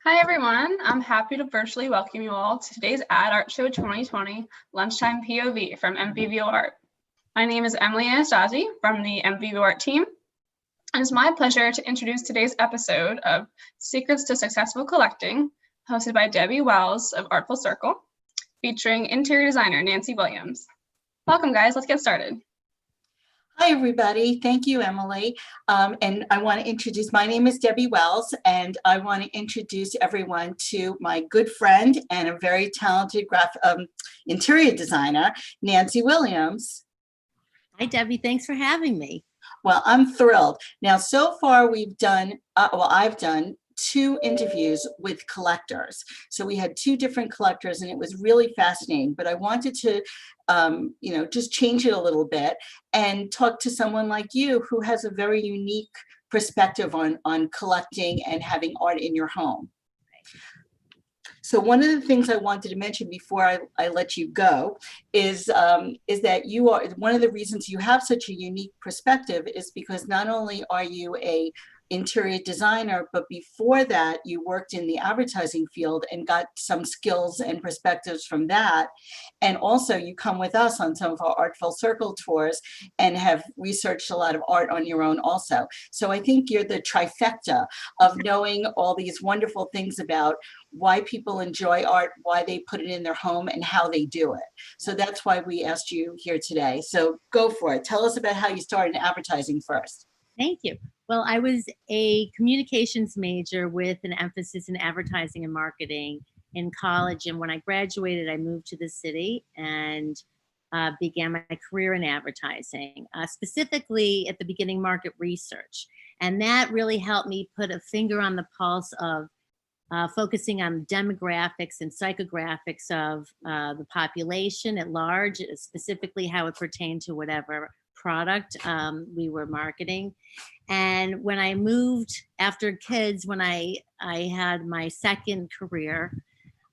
Hi everyone, I'm happy to virtually welcome you all to today's Ad Art Show 2020 Lunchtime POV from MVVO Art. My name is Emily Anastasi from the MVVO Art team, and it's my pleasure to introduce today's episode of Secrets to Successful Collecting, hosted by Debbie Wells of Artful Circle, featuring interior designer Nancy Williams. Welcome guys, let's get started. Hi, everybody. Thank you, Emily. And I want to introduce, my name is Debbie Wells, and I want to introduce everyone to my good friend and a very talented interior designer, Nancy Williams. Hi, Debbie. Thanks for having me. Well, I'm thrilled. Now, so far we've done, I've done 2 interviews with collectors. So we had 2 different collectors and it was really fascinating, but I wanted to, just change it a little bit and talk to someone like you who has a very unique perspective on collecting and having art in your home. So one of the things I wanted to mention before I let you go is that you are, one of the reasons you have such a unique perspective is because not only are you a interior designer, but before that you worked in the advertising field and got some skills and perspectives from that. And also you come with us on some of our Artful Circle tours and have researched a lot of art on your own also. So I think you're the trifecta of knowing all these wonderful things about why people enjoy art, why they put it in their home, and how they do it. So that's why we asked you here today. So go for it. Tell us about how you started in advertising first. Thank you. Well, I was a communications major with an emphasis in advertising and marketing in college. And when I graduated, I moved to the city and began my career in advertising, specifically at the beginning market research. And that really helped me put a finger on the pulse of focusing on demographics and psychographics of the population at large, specifically how it pertained to whatever product we were marketing. And when I moved after kids, when I had my second career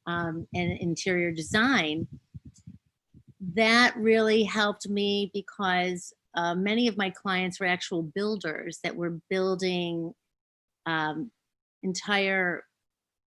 in interior design, that really helped me because many of my clients were actual builders that were building entire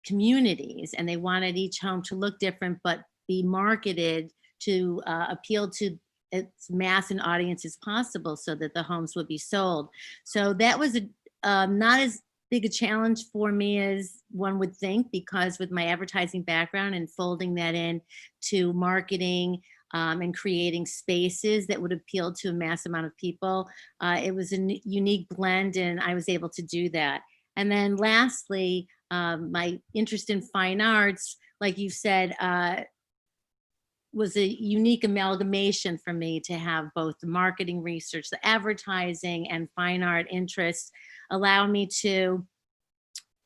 communities, and they wanted each home to look different but be marketed to appeal to as mass an audience as possible so that the homes would be sold. So that was not as big a challenge for me as one would think, because with my advertising background and folding that in to marketing and creating spaces that would appeal to a mass amount of people, it was a unique blend and I was able to do that. And then lastly, my interest in fine arts, like you said, was a unique amalgamation for me to have both the marketing research, the advertising, and fine art interests allow me to,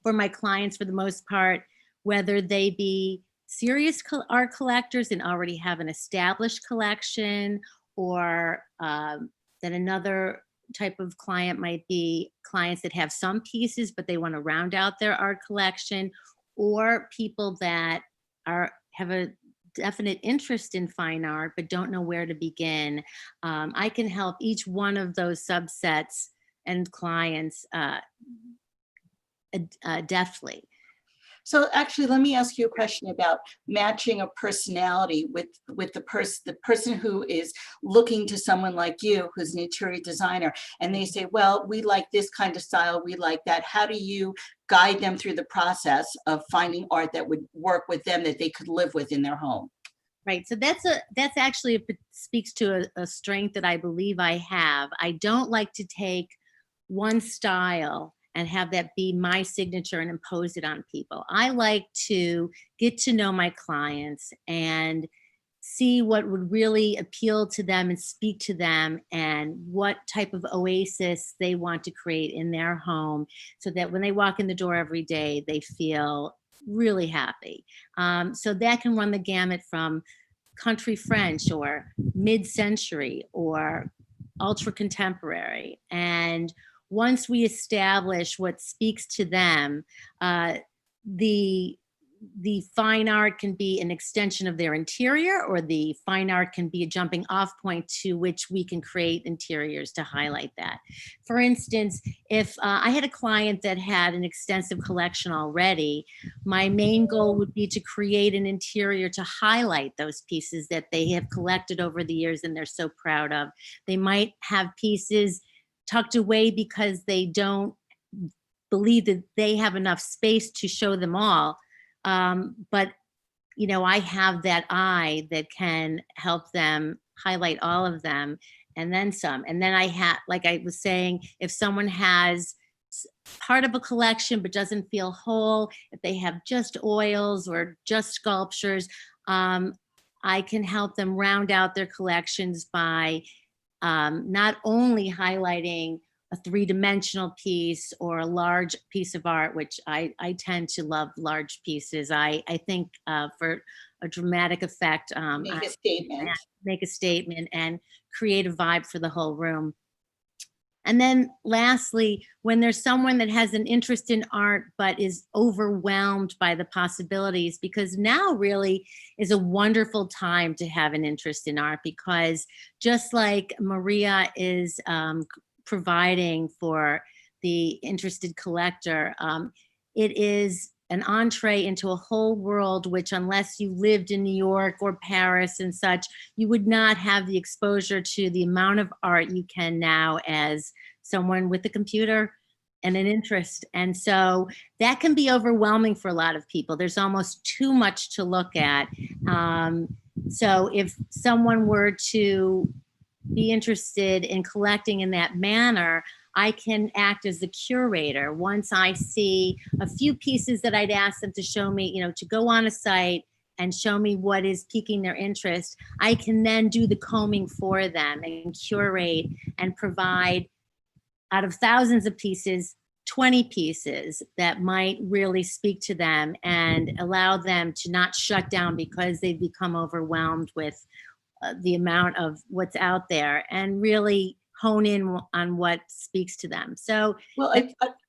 for my clients for the most part, whether they be serious art collectors and already have an established collection, or that another type of client might be clients that have some pieces but they want to round out their art collection, or people that have a definite interest in fine art but don't know where to begin. I can help each one of those subsets and clients deftly. So actually, let me ask you a question about matching a personality with the person who is looking to someone like you, who's an interior designer, and they say, well, we like this kind of style, we like that. How do you guide them through the process of finding art that would work with them, that they could live with in their home? Right. So that's actually speaks to a strength that I believe I have. I don't like to take one style and have that be my signature and impose it on people. I like to get to know my clients and see what would really appeal to them and speak to them, and what type of oasis they want to create in their home so that when they walk in the door every day, they feel really happy. So that can run the gamut from country French or mid-century or ultra contemporary. And once we establish what speaks to them, the the fine art can be an extension of their interior, or the fine art can be a jumping off point to which we can create interiors to highlight that. For instance, if I had a client that had an extensive collection already, my main goal would be to create an interior to highlight those pieces that they have collected over the years and they're so proud of. They might have pieces tucked away because they don't believe that they have enough space to show them all. But, you know, I have that eye that can help them highlight all of them and then some. And then I have, like I was saying, if someone has part of a collection but doesn't feel whole, if they have just oils or just sculptures, I can help them round out their collections by not only highlighting a three-dimensional piece or a large piece of art, which I tend to love large pieces. I think for a dramatic effect, Make a statement. make a statement and create a vibe for the whole room. And then lastly, when there's someone that has an interest in art but is overwhelmed by the possibilities, because now really is a wonderful time to have an interest in art, because just like Maria is providing for the interested collector, it is an entree into a whole world which, unless you lived in New York or Paris and such, you would not have the exposure to the amount of art you can now as someone with a computer and an interest. And so that can be overwhelming for a lot of people. There's almost too much to look at. So if someone were to be interested in collecting in that manner, I can act as the curator. Once I see a few pieces that I'd ask them to show me, you know, to go on a site and show me what is piquing their interest, I can then do the combing for them and curate and provide, out of thousands of pieces, 20 pieces that might really speak to them and allow them to not shut down because they've become overwhelmed with the amount of what's out there, and really hone in on what speaks to them. So Well,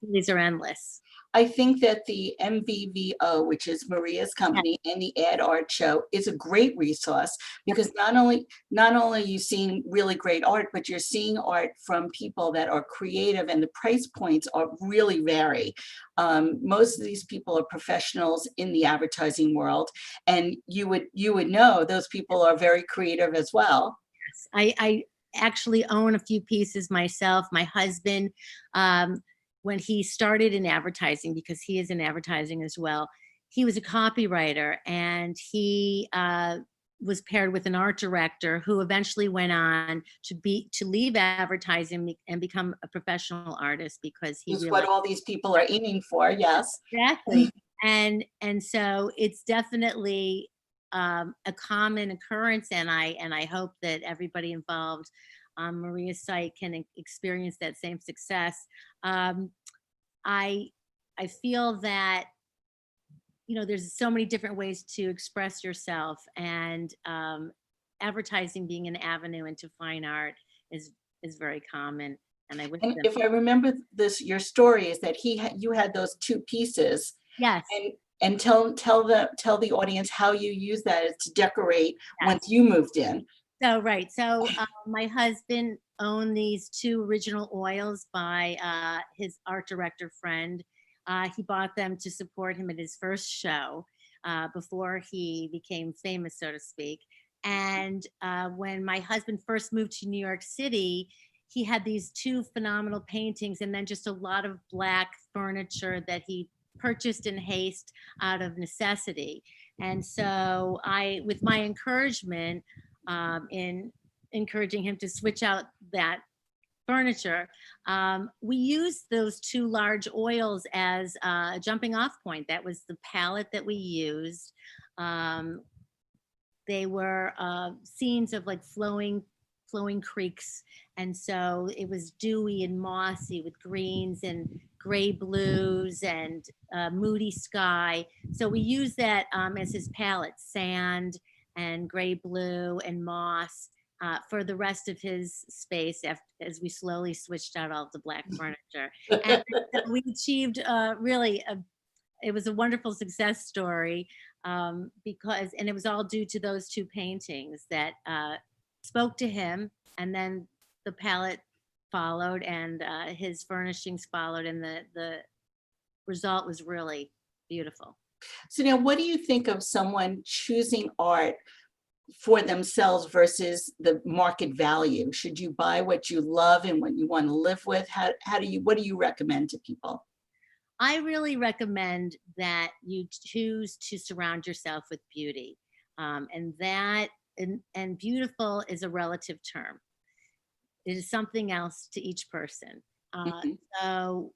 these are endless. I think that the MVVO, which is Maria's company, and the Ad Art Show is a great resource, because not only are you seeing really great art, but you're seeing art from people that are creative, and the price points are really vary. Most of these people are professionals in the advertising world, and you would know those people are very creative as well. Yes, I actually own a few pieces myself. My husband, when he started in advertising, because he is in advertising as well, he was a copywriter, and he was paired with an art director who eventually went on to leave advertising and become a professional artist, because he Is really, what all these people are aiming for. Yes. exactly. And so it's definitely a common occurrence, and I hope that everybody involved on Maria's site can experience that same success. I feel that, you know, there's so many different ways to express yourself, and advertising being an avenue into fine art is very common. And I wish And them, if I remember this, your story is that you had those two pieces, yes, and tell the audience how you use that to decorate yes. once you moved in. So right, so my husband owned these two original oils by his art director friend. He bought them to support him at his first show before he became famous, so to speak. And when my husband first moved to New York City, he had these two phenomenal paintings, and then just a lot of black furniture that he purchased in haste out of necessity. And so with my encouragement, in encouraging him to switch out that furniture, we used those two large oils as a jumping off point. That was the palette that we used. They were scenes of like flowing creeks, and so it was dewy and mossy with greens and gray blues and moody sky. So we used that as his palette, sand and gray blue and moss, for the rest of his space, as we slowly switched out all of the black furniture. And so we achieved really was a wonderful success story, because, and it was all due to those two paintings that spoke to him, and then the palette followed, and his furnishings followed, and the result was really beautiful. So now, what do you think of someone choosing art for themselves versus the market value? Should you buy what you love and what you want to live with? What do you recommend to people? I really recommend that you choose to surround yourself with beauty. And beautiful is a relative term. It is something else to each person. Mhm. So,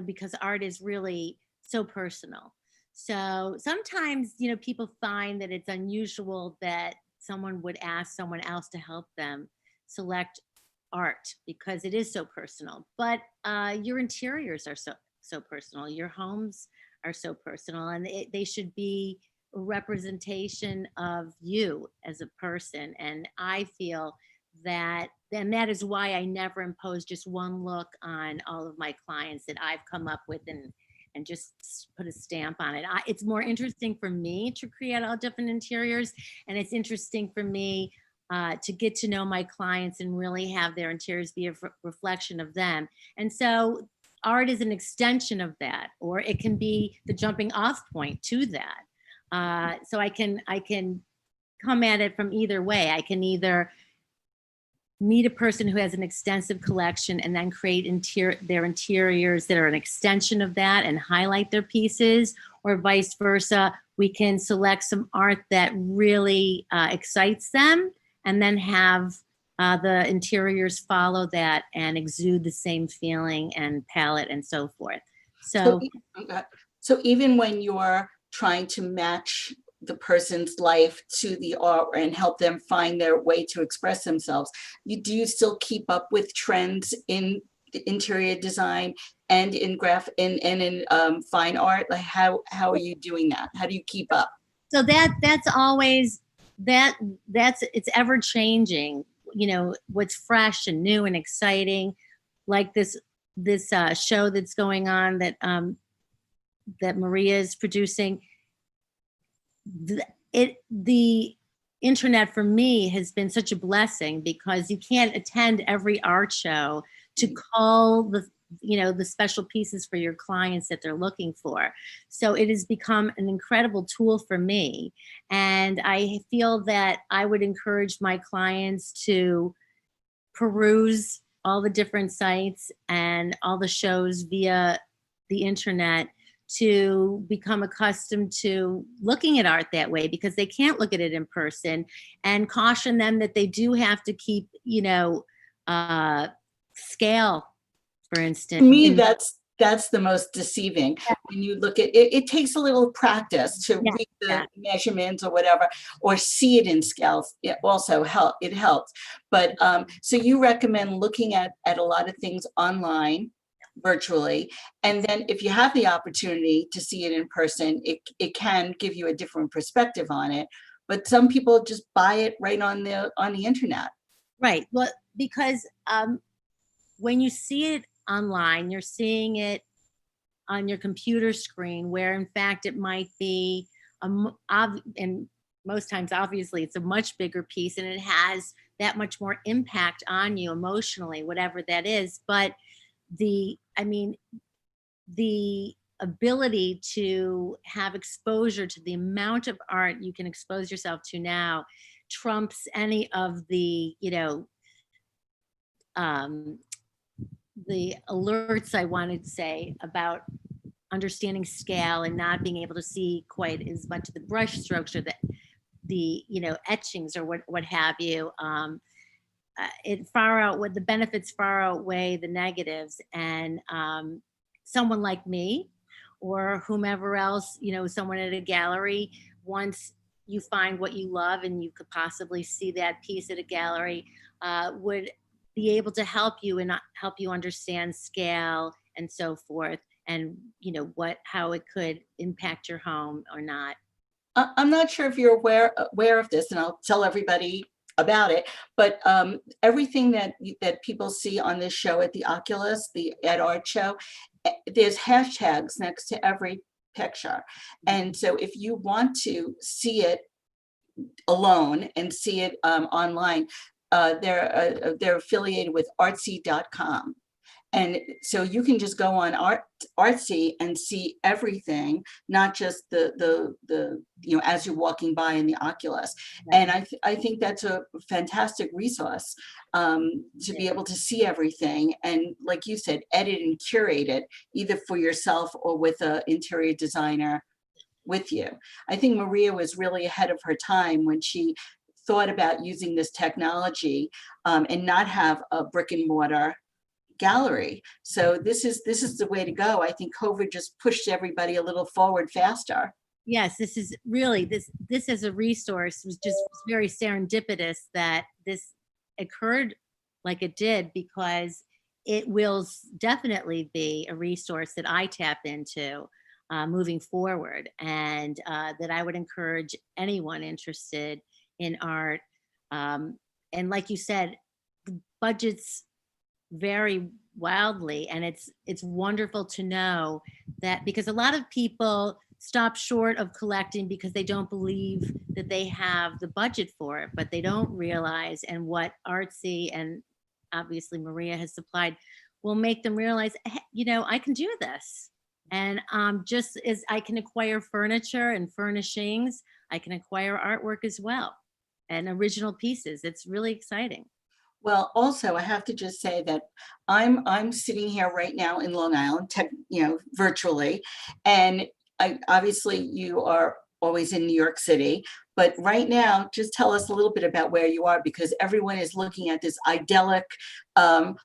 because art is really so personal. So sometimes, people find that it's unusual that someone would ask someone else to help them select art because it is so personal. But your interiors are so personal. Your homes are so personal, and they should be a representation of you as a person. And I feel that, and that is why I never impose just one look on all of my clients that I've come up with and just put a stamp on it. It's more interesting for me to create all different interiors, and it's interesting for me to get to know my clients and really have their interiors be a reflection of them. And so art is an extension of that, or it can be the jumping off point to that. So I can come at it from either way. I can either meet a person who has an extensive collection and then create their interiors that are an extension of that and highlight their pieces, or vice versa. We can select some art that really excites them and then have the interiors follow that and exude the same feeling and palette and so forth. So So even when you're trying to match the person's life to the art and help them find their way to express themselves, do you still keep up with trends in the interior design and in fine art? Like how are you doing that? How do you keep up? So that's always it's ever changing. What's fresh and new and exciting, like this show that's going on that Maria is producing. The internet for me has been such a blessing because you can't attend every art show to call the special pieces for your clients that they're looking for. So it has become an incredible tool for me. And I feel that I would encourage my clients to peruse all the different sites and all the shows via the internet to become accustomed to looking at art that way, because they can't look at it in person, and caution them that they do have to keep, scale, for instance. To me, that's the most deceiving. When you look at it, it takes a little practice to read the measurements or whatever, or see it in scales. It also helps. But so you recommend looking at a lot of things online, virtually, and then if you have the opportunity to see it in person, it can give you a different perspective on it. But some people just buy it right on the internet. Right. Well, because when you see it online, you're seeing it on your computer screen, where in fact it might be and most times obviously it's a much bigger piece and it has that much more impact on you emotionally, whatever that is. But the ability to have exposure to the amount of art you can expose yourself to now trumps any of the alerts I wanted to say about understanding scale and not being able to see quite as much of the brush strokes or the etchings or what have you. The benefits far outweigh the negatives, and someone like me or whomever else, someone at a gallery, once you find what you love and you could possibly see that piece at a gallery, would be able to help you and help you understand scale and so forth, and how it could impact your home or not. I'm not sure if you're aware of this, and I'll tell everybody about it, but everything that people see on this show at the Oculus, the Art Show, there's hashtags next to every picture. And so if you want to see it alone and see it online, they're affiliated with artsy.com. And so you can just go on Artsy and see everything, not just the as you're walking by in the Oculus. And I think that's a fantastic resource to be able to see everything. And like you said, edit and curate it either for yourself or with an interior designer with you. I think Maria was really ahead of her time when she thought about using this technology and not have a brick and mortar gallery. So this is the way to go. I think COVID just pushed everybody a little forward faster. Yes, this is really, this as a resource was just very serendipitous that this occurred like it did, because it will definitely be a resource that I tap into moving forward, and that I would encourage anyone interested in art. And like you said, budgets vary wildly, and it's wonderful to know that, because a lot of people stop short of collecting because they don't believe that they have the budget for it, but they don't realize, and what Artsy and obviously Maria has supplied will make them realize, hey, I can do this. And just as I can acquire furniture and furnishings, I can acquire artwork as well, and original pieces. It's really exciting. Well, also, I have to just say that I'm sitting here right now in Long Island, virtually, and obviously you are always in New York City, but right now, just tell us a little bit about where you are, because everyone is looking at this idyllic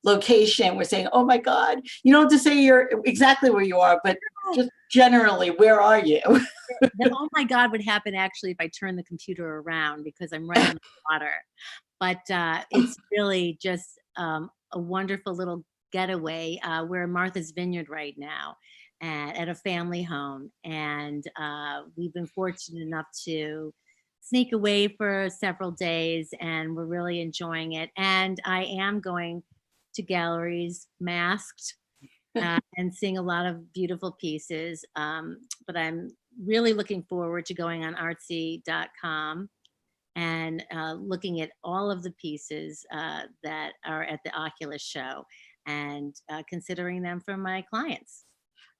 location. We're saying, oh my God, you don't have to say you're exactly where you are, but just generally, where are you? The oh my God would happen actually if I turn the computer around, because I'm right in the water. But it's really just a wonderful little getaway. We're in Martha's Vineyard right now at a family home. And we've been fortunate enough to sneak away for several days, and we're really enjoying it. And I am going to galleries masked and seeing a lot of beautiful pieces. But I'm really looking forward to going on artsy.com and looking at all of the pieces that are at the Oculus show, and considering them for my clients.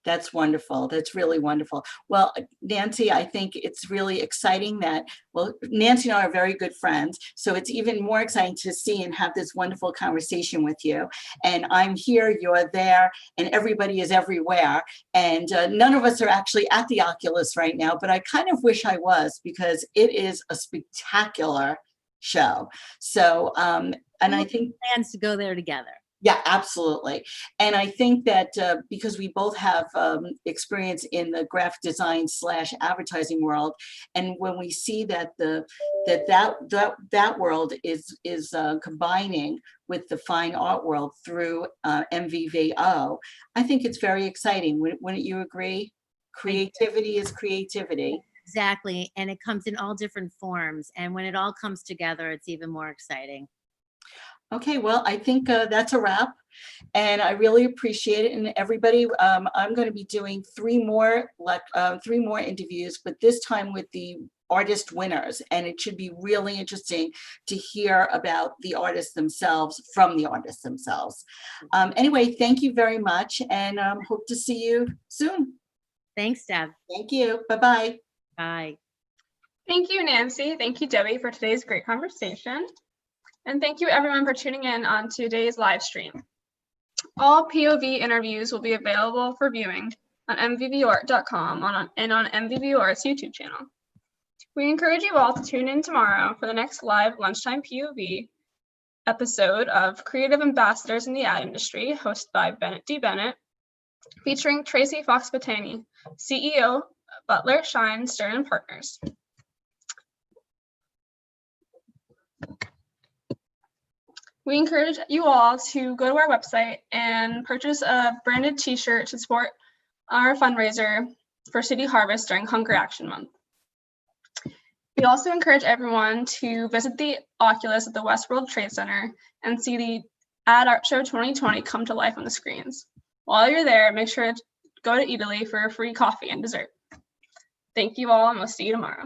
That's wonderful. That's really wonderful. Well, Nancy, I think it's really exciting that, well, Nancy and I are very good friends, so it's even more exciting to see and have this wonderful conversation with you. And I'm here, you're there, and everybody is everywhere. And none of us are actually at the Oculus right now, but I kind of wish I was, because it is a spectacular show. So, and I think plans to go there together. Yeah, absolutely. And I think that because we both have experience in the graphic design / advertising world, and when we see that that world is combining with the fine art world through MVVO, I think it's very exciting. Wouldn't you agree? Creativity is creativity. Exactly. And it comes in all different forms. And when it all comes together, it's even more exciting. Okay, well, I think that's a wrap, and I really appreciate it. And everybody, I'm going to be doing three more interviews, but this time with the artist winners, and it should be really interesting to hear about the artists themselves from the artists themselves. Anyway, thank you very much, and hope to see you soon. Thanks, Deb. Thank you. Bye-bye. Bye. Thank you, Nancy. Thank you, Debbie, for today's great conversation. And thank you everyone for tuning in on today's live stream. All POV interviews will be available for viewing on mvvart.com and on MVVOR's YouTube channel. We encourage you all to tune in tomorrow for the next live Lunchtime POV episode of Creative Ambassadors in the Ad Industry, hosted by Bennett D. Bennett, featuring Tracy Fox-Patani, CEO, Butler, Shine, Stern & Partners. We encourage you all to go to our website and purchase a branded t-shirt to support our fundraiser for City Harvest during Hunger Action Month. We also encourage everyone to visit the Oculus at the West World Trade Center and see the Ad Art Show 2020 come to life on the screens. While you're there, make sure to go to Eataly for a free coffee and dessert. Thank you all, and we'll see you tomorrow.